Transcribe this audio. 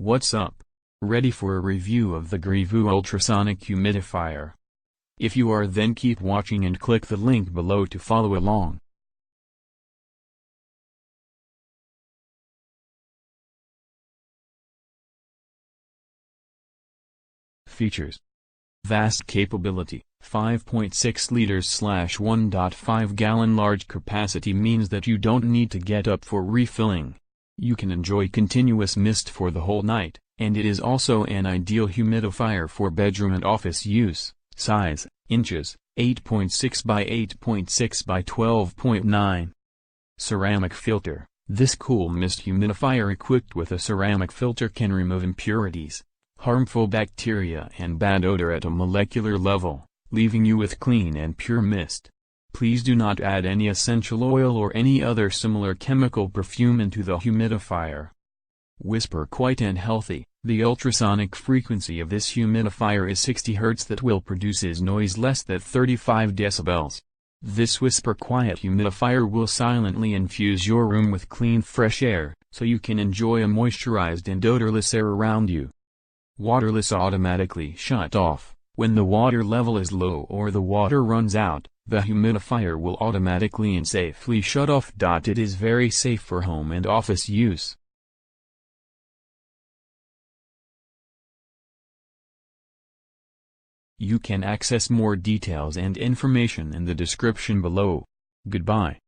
What's up? Ready for a review of the Greevoo Ultrasonic Humidifier? If you are, then keep watching and click the link below to follow along. Features: vast capability. 5.6 liters/1.5 gallon. Large capacity means that you don't need to get up for refilling. You can enjoy continuous mist for the whole night, and it is also an ideal humidifier for bedroom and office use. Size, inches, 8.6 by 8.6 by 12.9. Ceramic filter. This cool mist humidifier equipped with a ceramic filter can remove impurities, harmful bacteria and bad odor at a molecular level, leaving you with clean and pure mist. Please do not add any essential oil or any other similar chemical perfume into the humidifier. Whisper quiet and healthy. The ultrasonic frequency of this humidifier is 60 Hz, that will produces noise less than 35 decibels. This whisper quiet humidifier will silently infuse your room with clean fresh air, so you can enjoy a moisturized and odorless air around you. Waterless. Automatically shut off. When the water level is low or the water runs out, the humidifier will automatically and safely shut off. It is very safe for home and office use. You can access more details and information in the description below. Goodbye.